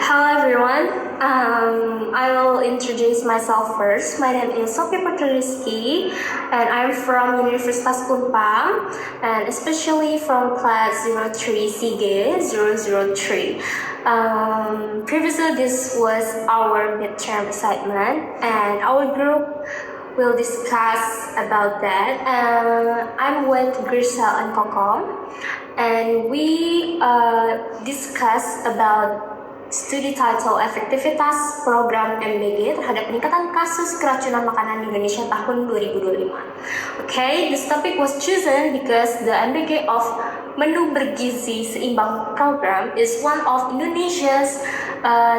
Hello everyone. I will introduce myself first. My name is Sophia Patriski, and I'm from Universitas Unpam, and especially from class 03 CG 003. Previously, this was our midterm assignment, and our group will discuss about that. I'm with Grisel and Kokom, and we discuss about studi title Efektivitas Program MBG terhadap peningkatan kasus keracunan makanan di Indonesia tahun 2025. Okay, this topic was chosen because the MBG of Menu Bergizi Seimbang program is one of Indonesia's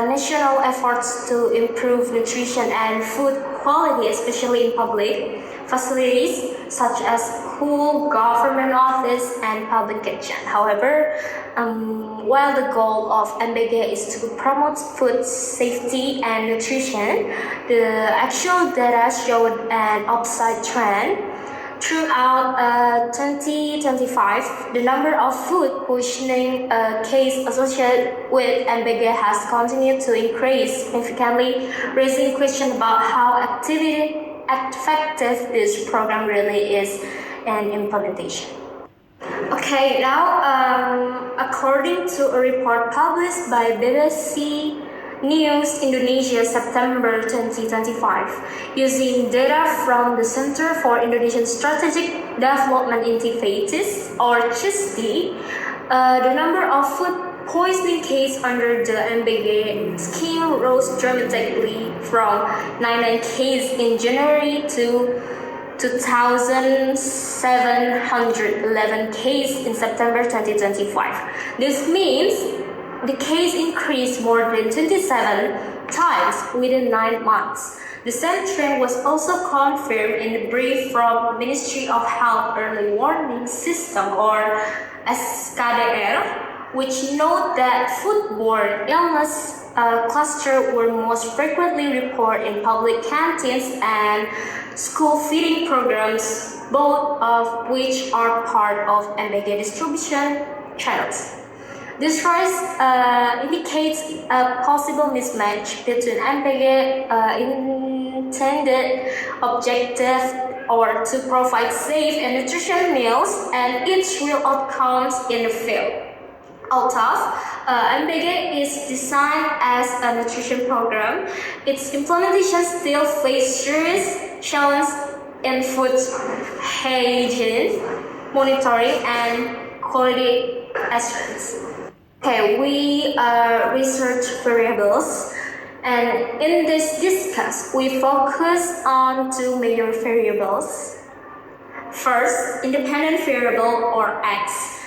national efforts to improve nutrition and food quality, especially in public facilities such as school, government office, and public kitchen. However, while the goal of MBG is to promote food safety and nutrition, the actual data showed an upside trend. Throughout 2025, the number of food poisoning cases associated with MBG has continued to increase significantly, raising question about how effective this program really is in implementation. Okay, now according to a report published by BBC News Indonesia September 2025, using data from the Center for Indonesian Strategic Development Initiatives or CISDI, the number of food poisoning cases under the MBG scheme rose dramatically from 99 cases in January to 2,711 cases in September 2025. This means the case increased more than 27 times within 9 months. The same trend was also confirmed in the brief from Ministry of Health Early Warning System or SKDR, which note that foodborne illness clusters were most frequently reported in public canteens and school feeding programs, both of which are part of MBG distribution channels. This rise indicates a possible mismatch between MBG intended objective or to provide safe and nutritious meals and its real outcomes in the field. Although MBG is designed as a nutrition program, its implementation still faces serious challenges in food hygiene, monitoring, and quality assurance. Okay, we research variables, and in this discuss, we focus on two major variables. First, independent variable or X,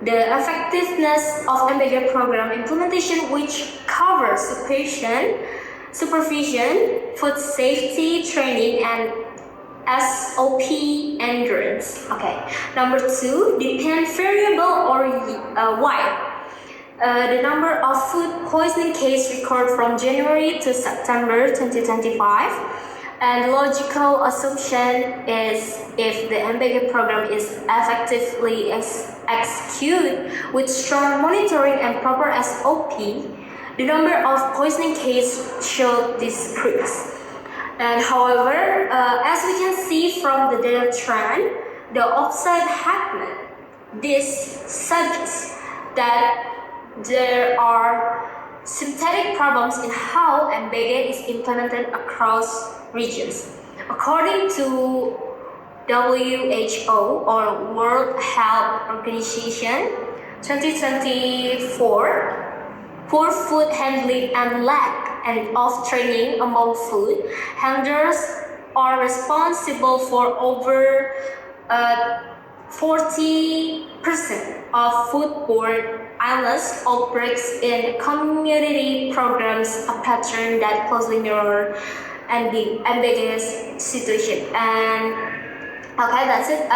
the effectiveness of MBG program implementation, which covers supervision, food safety training, and SOP endurance. Okay, number two, dependent variable or Y. The number of food poisoning cases recorded from January to September 2025, and the logical assumption is if the MBG program is effectively executed with strong monitoring and proper SOP, the number of poisoning cases should decrease. And however, as we can see from the data trend, the upside happened. This suggests that there are synthetic problems in how MBG is implemented across regions. According to WHO or World Health Organization, 2024, poor food handling and lack of training among food handlers are responsible for over 40% of foodborne illness outbreaks in community programs, a pattern that closely mirrors MBG's situation. And okay, that's it.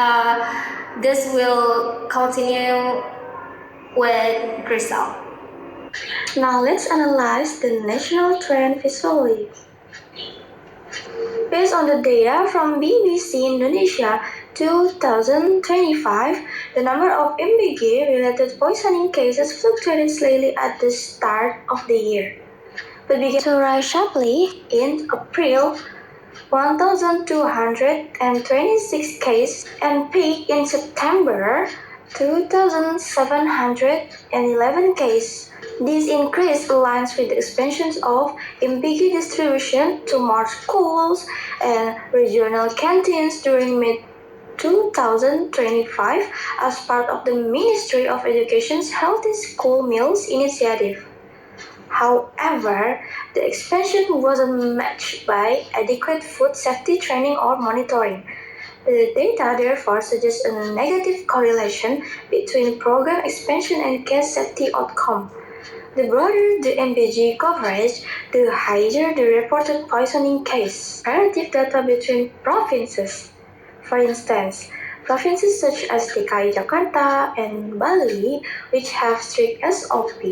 This will continue with Grisel. Now let's analyze the national trend visually. Based on the data from BBC Indonesia 2025, The number of MBG-related poisoning cases fluctuated slightly at the start of the year, but began to rise sharply in April, 1,226 cases, and peaked in September, 2,711 cases. This increase aligns with the expansion of MBG distribution to more schools and regional canteens during mid-2025 as part of the Ministry of Education's Healthy School Meals initiative. However, the expansion wasn't matched by adequate food safety training or monitoring. The data therefore suggests a negative correlation between program expansion and case safety outcome. The broader the MBG coverage, the higher the reported poisoning case. Comparative data between provinces. For instance, provinces such as DKI Jakarta and Bali, which have strict SOP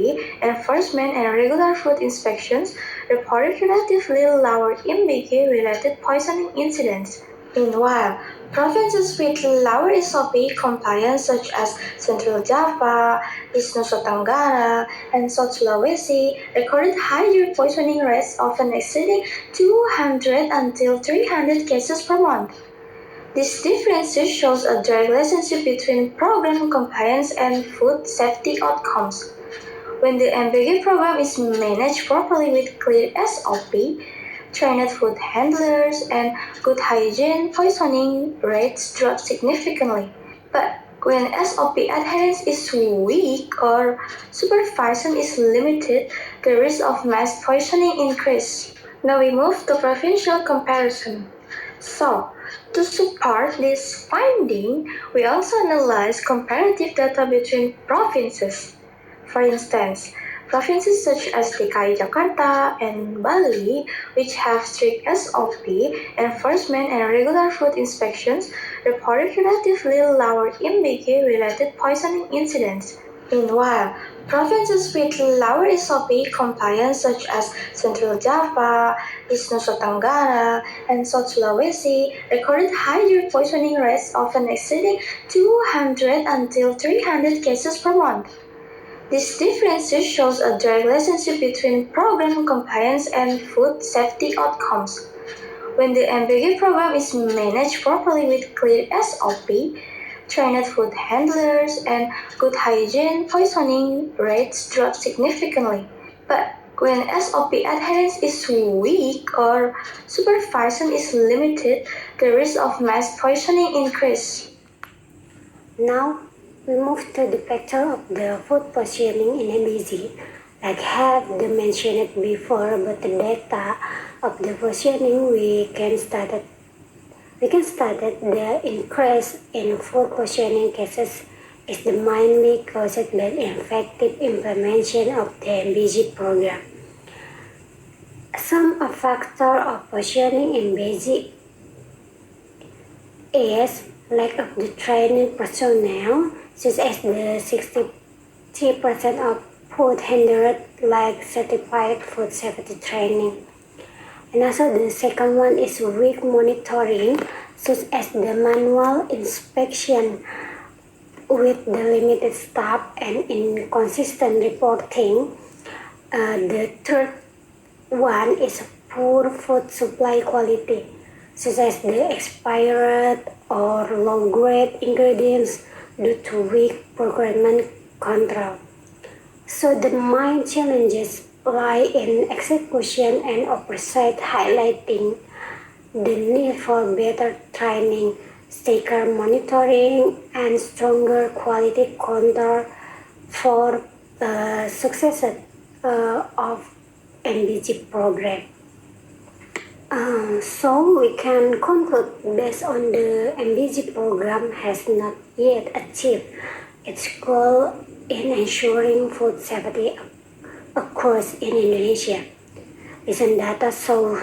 enforcement and regular food inspections, reported relatively lower MBG-related poisoning incidents. Meanwhile, provinces with lower SOP compliance such as Central Java, East Nusa Tenggara, and South Sulawesi recorded higher poisoning rates, often exceeding 200 until 300 cases per month. This difference shows a direct relationship between program compliance and food safety outcomes. When the MBG program is managed properly with clear SOP, trained food handlers, and good hygiene, poisoning rates drop significantly. But when SOP adherence is weak or supervision is limited, the risk of mass poisoning increases. Now we move to provincial comparison. So, to support this finding, we also analyze comparative data between provinces. For instance, provinces such as DKI Jakarta and Bali, which have strict SOP enforcement and regular food inspections, reported relatively lower MBG-related poisoning incidents. Meanwhile, provinces with lower SOP compliance such as Central Java, East Nusa Tenggara, and South Sulawesi recorded higher poisoning rates, often exceeding 200 until 300 cases per month. This difference shows a direct relationship between program compliance and food safety outcomes. When the MBG program is managed properly with clear SOP, trained food handlers, and good hygiene, poisoning rates drop significantly. But when SOP adherence is weak or supervision is limited, the risk of mass poisoning increases. Now, we move to the picture of the food poisoning in MBG. Like have mentioned before about the data of the poisoning, we can start that the increase in food poisoning cases is mainly caused by effective implementation of the MBG program. Some factor of poisoning in MBG is lack of the training personnel, such as the 60% of food handlers lack certified food safety training. And also the second one is weak monitoring, such as the manual inspection with the limited staff and inconsistent reporting. The third one is poor food supply quality, such as the expired or low-grade ingredients due to weak procurement control. So the main challenges lie in execution and oversight, highlighting the need for better training, stricter monitoring, and stronger quality control for success of MBG program. So we can conclude based on the MBG program has not yet achieved its goal in ensuring food safety occurs in Indonesia. Recent data show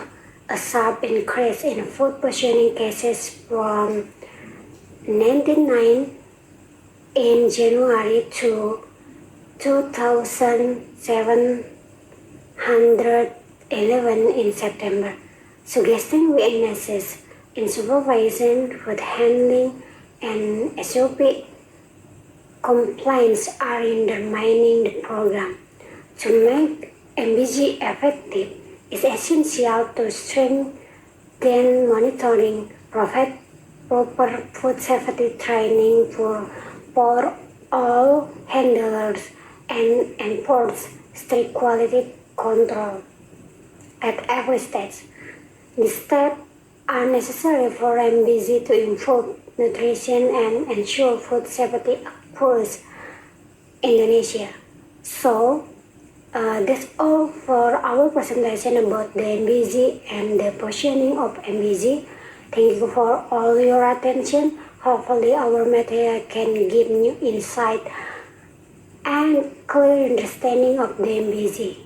a sharp increase in food poisoning cases from 99 in January to 2,711 in September, suggesting weaknesses in supervision, food handling, and SOP complaints are undermining the program. To make MBG effective, it's essential to strengthen monitoring, provide proper food safety training for all handlers, and enforce strict quality control at every stage. These steps are necessary for MBG to improve nutrition and ensure food safety across Indonesia. So, that's all for our presentation about the MBG and the positioning of MBG. Thank you for all your attention. Hopefully our material can give you insight and clear understanding of the MBG.